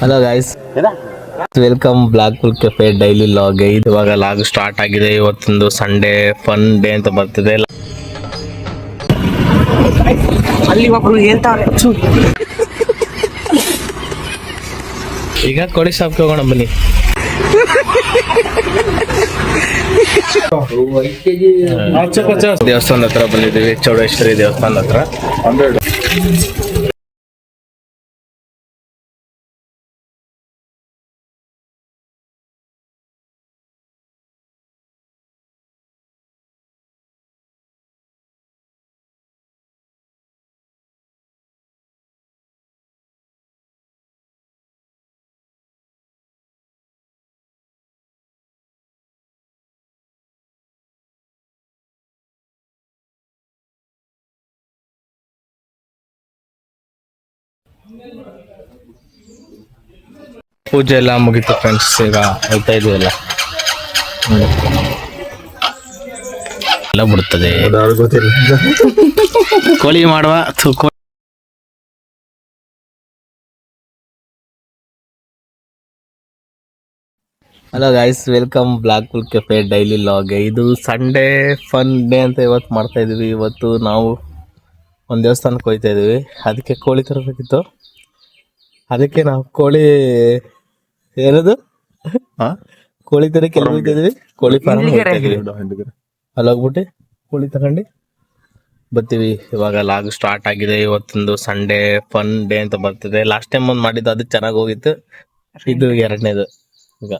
Hello guys, welcome Blackpool cafe daily log. ಇವಾಗ log start ಆಗಿದೆ. ಇವತ್ತೊಂದು ಸಂಡೇ ಫನ್ ಡೇ ಅಂತ ಬರ್ತಿದೆ. ಅಲ್ಲಿ ಒಬ್ರು ಹೇಳ್ತಾವ್ರೆ. ಈಗ ಕೋಳಿ ಶಾಪ್ಗೆ ಹೋಗೋಣ ಬನ್ನಿ. ದೇವಸ್ಥಾನದ ಹತ್ರ ಬಂದಿದ್ದೀವಿ, ಚೌಡೇಶ್ವರಿ ದೇವಸ್ಥಾನದ ಹತ್ರ. ಪೂಜೆ ಎಲ್ಲ ಮುಗೀತು ಫ್ರೆಂಡ್ಸ್. ಈಗ ಹೋಗ್ತಾ ಇದೀವಲ್ಲ, ಎಲ್ಲ ಬಿಡುತ್ತದೆ. ಕೋಳಿ ಮಾಡುವ. Hello guys, welcome Blackpool cafe daily log. ಇದು ಸಂಡೇ ಫನ್ ಡೇ ಅಂತ ಇವತ್ತು ಮಾಡ್ತಾ ಇದೀವಿ. ಇವತ್ತು ನಾವು ಒಂದು ದೇವಸ್ಥಾನಕ್ಕೆ ಹೋಗ್ತಾ ಇದೀವಿ. ಅದಕ್ಕೆ ಕೋಳಿ ತರಬೇಕಿತ್ತು. ಅದಕ್ಕೆ ನಾವು ಕೋಳಿ ಏನದು ಕೋಳಿ ತರಕ್ಕೆ ಎಲ್ಲಿ ಹೋಗ್ತಾ ಇದೀವಿ? ಕೋಳಿ ಫಾರ್ಮ್ ಹೋಗ್ತಾ ಇದೀವಿ. ಅಲ್ಲಿ ಹೋಗ್ಬಿಟ್ಟು ಕೋಳಿ ತಗೊಂಡು ಬರ್ತೀವಿ. ಇವಾಗ ಲಾಗ್ ಸ್ಟಾರ್ಟ್ ಆಗಿದೆ. ಇವತ್ತೊಂದು ಸಂಡೇ ಫನ್ ಡೇ ಅಂತ ಬರ್ತಿದೆ. ಲಾಸ್ಟ್ ಟೈಮ್ ಒಂದು ಮಾಡಿದ್ದು, ಅದು ಚೆನ್ನಾಗಿ ಹೋಗಿತ್ತು. ಇದು ಎರಡನೇದು. ಈಗ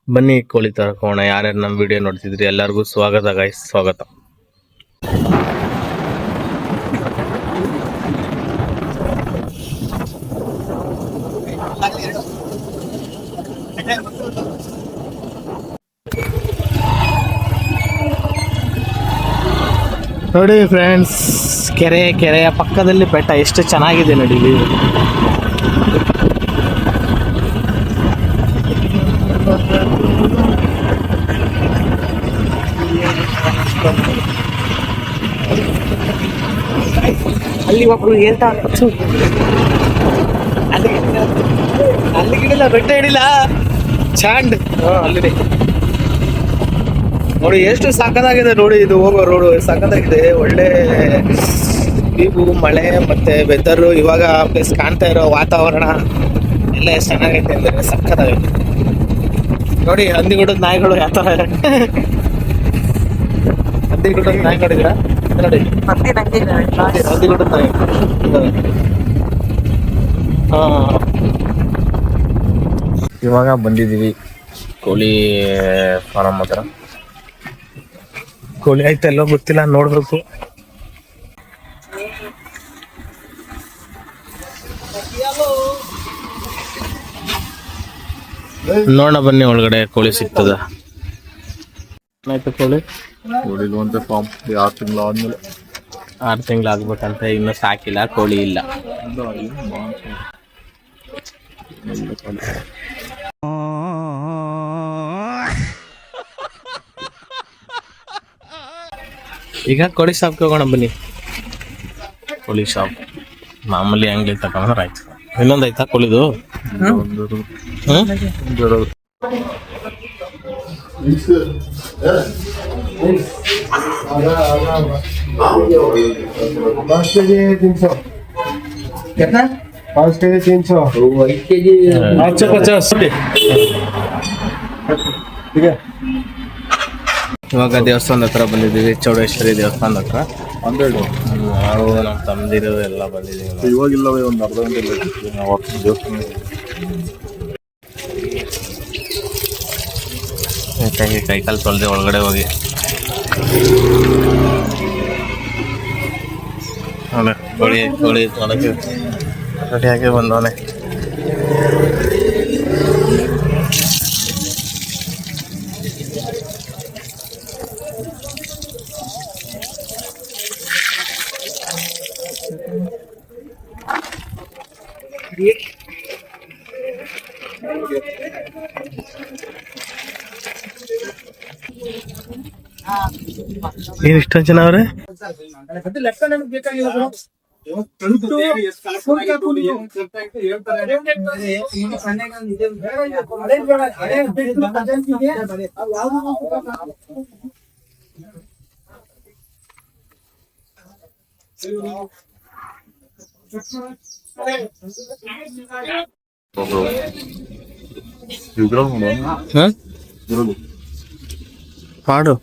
ಬನ್ನಿ ಕೋಳಿ ತರಕೋಣ. ಯಾರ್ಯಾರು ನಮ್ಮ ವಿಡಿಯೋ ನೋಡ್ತಿದ್ರಿ ಎಲ್ಲರಿಗೂ ಸ್ವಾಗತ ಗೈಸ್, ಸ್ವಾಗತ. ನೋಡಿ ಫ್ರೆಂಡ್ಸ್, ಕೆರೆಯ ಪಕ್ಕದಲ್ಲಿ ಬೆಟ್ಟ ಎಷ್ಟು ಚೆನ್ನಾಗಿದೆ ನೋಡಿ. ಅಲ್ಲಿ ಒಬ್ರು ಹೇಳ್ತಾವ್ರೆ. ಅಲ್ಲಿ ಗಿಡಿಲ್ಲ, ಬೆಟ್ಟ ಹಿಡಿಲ್ಲ, ಚಾಂಡ್ ಅಲ್ಲಿದೆ ನೋಡಿ. ಎಷ್ಟು ಸಖತ್ತಾಗಿದೆ ನೋಡಿ. ಇದು ಹೋಗೋ ರೋಡು ಸಖತ್ತಾಗಿದೆ. ಒಳ್ಳೆ ವ್ಯೂ, ಮಳೆ ಮತ್ತೆ ವೆದರ್, ಇವಾಗ ಪ್ಲಸ್ ಕಾಣ್ತಾ ಇರೋ ವಾತಾವರಣ ಎಲ್ಲ ಎಷ್ಟು ಚೆನ್ನಾಗೈತೆ ಅಂದ್ರೆ ಸಖತ್ತಾಗೈತೆ ನೋಡಿ. ಹಂದಿಗುಡದ ನಾಯಿಗಳು ಯಾವ ಥರ ಇದೆ. ಹಂದಿಗುಡದ ನಾಯಿ ನೋಡಿದ್ರ ನೋಡಿ. ಹಂದಿಗುಡದ ನಾಯಿ. ಇವಾಗ ಬಂದಿದ್ದೀವಿ ಕೋಳಿ ಫಾರಂ ಹತ್ರ. ಕೋಳಿ ಆಯ್ತು ಎಲ್ಲೋ ಗೊತ್ತಿಲ್ಲ, ನೋಡ್ಬೇಕು. ನೋಡೋಣ ಬನ್ನಿ, ಒಳಗಡೆ ಕೋಳಿ ಸಿಗ್ತದ. ಆಯ್ತು ಕೋಳಿ ಫಾರ್ಮ್ 6 ತಿಂಗಳು ಆದ್ಮೇಲೆ. 6 ತಿಂಗಳು ಆಗ್ಬೇಕಂತ, ಇನ್ನೂ ಸಾಕಿಲ್ಲ, ಕೋಳಿ ಇಲ್ಲ. ಈಗ ಕೋಳಿ ಶಾಪ್ಗೆ ಹೋಗೋಣ ಬನ್ನಿ. ಕೋಳಿ ಶಾಪ್ ಮಾಮೂಲಿ ಅಂಗಡಿ ತಗೊಂಡ್ರೆ ಆಯ್ತು. ಇನ್ನೊಂದು ಆಯ್ತಾ ಕೋಳಿದು? ಇವಾಗ ದೇವಸ್ಥಾನದ ಹತ್ರ ಬಂದಿದ್ದೀವಿ, ಚೌಡೇಶ್ವರಿ ದೇವಸ್ಥಾನದ ಹತ್ರ. ನಾವು ನಮ್ಮ ತಮ್ಮದಿರು ಎಲ್ಲ ಬಂದಿದ್ದೀವಿ. ಇವಾಗಿಲ್ಲವೇ ಒಂದು ಅರ್ಧ ಗಂಟೆ ನಾವು ದೇವಸ್ಥಾನ ಕೈಕಾಲು ತೊಳೆದೆ ಒಳಗಡೆ ಹೋಗಿ. ಕೋಳಿ ತೊಳಕ್ಕೆ ರೆಡಿಯಾಗಿ ಬಂದವನೆ. ಏನ್ ಇಷ್ಟೊಂದು ಜನ ಅವ್ರೆ? ಮಾಡು.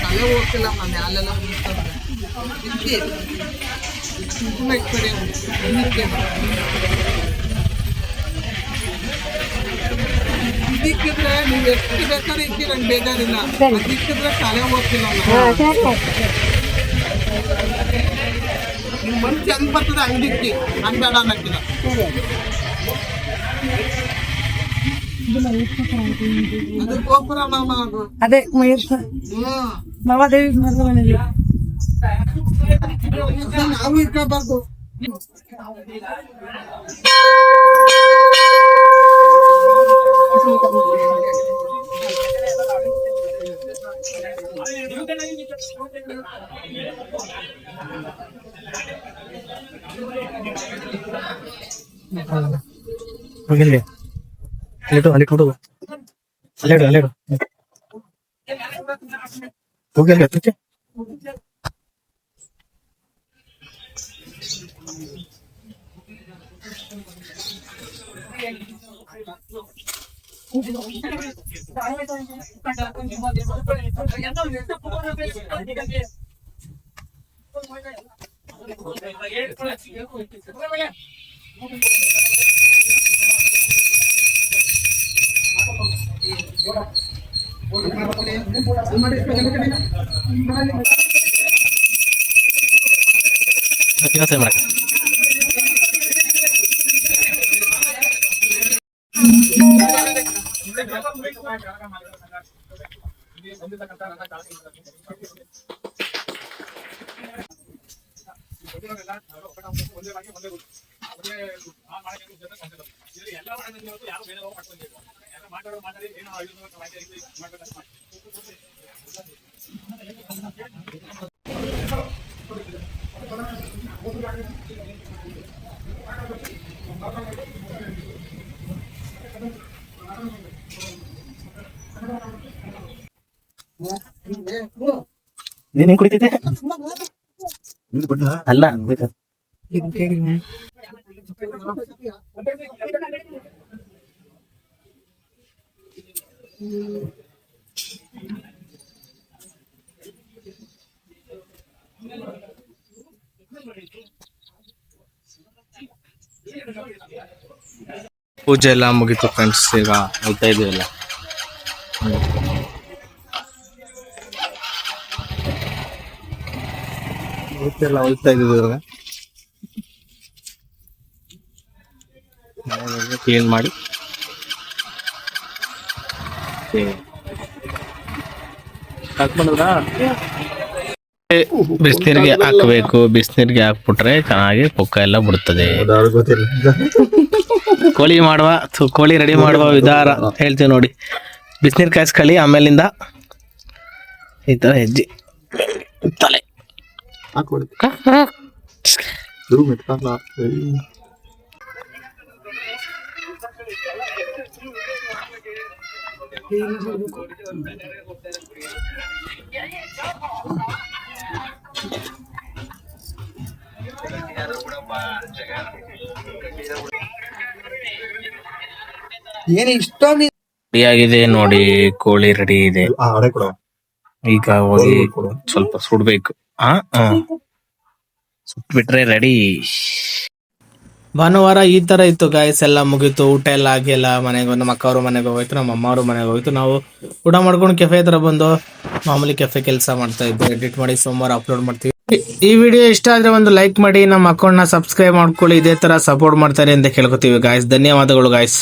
ತಲೆ ಹೋಗ್ತಿಲ್ಲ ಮನೆ ಅಲ್ಲೆಲ್ಲ ಇದಕ್ಕಿದ್ರೆ ನೀವು ಎಷ್ಟು ಬೇಕಾದ್ರೆ ಇಕ್ಕಿ ನಂಗೆ ಬೇಜಾರಿಲ್ಲ. ಅದಕ್ಕಿದ್ರೆ ತಲೆ ಹೋಗ್ತಿಲ್ಲ ನಿಮ್ಮ ಮನ್ಸು ಹೆಂಗ್ ಬರ್ತದೆ ಹಂಗಿಕ್ಕಿ, ಹಂಗ್ ಬೇಡ ಅನ್ನಕ್ಕಿಲ್ಲ. ಅದು ಗೋಪುರ ಮಾಮ ಅದು. ಅದೇ ಮಾವಾದೇವಿ ನಾವು ಇಟ್ಕೋಬಾರ್ದು. ಹೋಗಿಲ್ಲ ಅಲ್ಲಿಟ್ಟು ಅಲ್ಲೇಡು ಹೋಗಿಲ್ಲ ನೀನ್ ಹೆಂಗ್ ಕುಡಿತೈತೆ ಅಲ್ಲ ಪೂಜೆ ಎಲ್ಲ ಮುಗೀತು ಫ್ರೆಂಡ್ಸ್. ಈಗ ಹೋಗ್ತಾ ಇದೀವಲ್ಲ, ಹೋಗ್ತಾ ಇದೀವಿ ಇವಾಗ. ಕ್ಲೀನ್ ಮಾಡಿ ಬಿಸಿನೀರಿಗೆ ಹಾಕಬೇಕು. ಬಿಸಿನೀರಿಗೆ ಹಾಕ್ಬಿಟ್ರೆ ಚೆನ್ನಾಗಿ ಪುಕ್ಕ ಎಲ್ಲ ಬಿಡ್ತದೆ. ಕೋಳಿ ಮಾಡುವ ಕೋಳಿ ರೆಡಿ ಮಾಡುವ ವಿಧಾನ ಹೇಳ್ತೀವಿ ನೋಡಿ. ಬಿಸಿನೀರು ಕಾಯಿಸ್ಕೊಳ್ಳಿ, ಆಮೇಲಿಂದ ಈ ತರ ಹೆಜ್ಜೆ ತಲೆ ಏನು ಇಷ್ಟೊಂದು ರೆಡಿ ಆಗಿದೆ ನೋಡಿ. ಕೋಳಿ ರೆಡಿ ಇದೆ. ಈಗ ಹೋಗಿ ಸ್ವಲ್ಪ ಸುಡ್ಬೇಕು. ಸುಟ್ಬಿಟ್ರೆ ರೆಡಿ. ಭಾನುವಾರ ಈ ತರ ಇತ್ತು ಗಾಯ್ಸ್. ಎಲ್ಲ ಮುಗೀತು, ಊಟ ಎಲ್ಲ ಆಗಿಲ್ಲ. ಮನೆಗೆ ನಮ್ಮ ಅಕ್ಕ ಅವ್ರ ಮನೆಗೆ ಹೋಯ್ತು, ನಮ್ಮ ಅಮ್ಮ ಅವ್ರ ಮನೆಗೆ ಹೋಯ್ತು. ನಾವು ಊಟ ಮಾಡ್ಕೊಂಡು ಕೆಫೆ ಹತ್ರ ಬಂದು ಮಾಮೂಲಿ ಕೆಫೆ ಕೆಲಸ ಮಾಡ್ತಾ ಇದ್ದೆ. ಎಡಿಟ್ ಮಾಡಿ ಸೋಮವಾರ ಅಪ್ಲೋಡ್ ಮಾಡ್ತೀವಿ. ಈ ವಿಡಿಯೋ ಇಷ್ಟ ಆದ್ರೆ ಒಂದು ಲೈಕ್ ಮಾಡಿ, ನಮ್ಮ ಅಕೌಂಟ್ನ ಸಬ್ಸ್ಕ್ರೈಬ್ ಮಾಡ್ಕೊಳ್ಳಿ. ಇದೇ ತರ ಸಪೋರ್ಟ್ ಮಾಡ್ತಾರೆ ಅಂತ ಕೇಳ್ಕೊತೀವಿ ಗಾಯ್ಸ್. ಧನ್ಯವಾದಗಳು ಗಾಯ್ಸ್.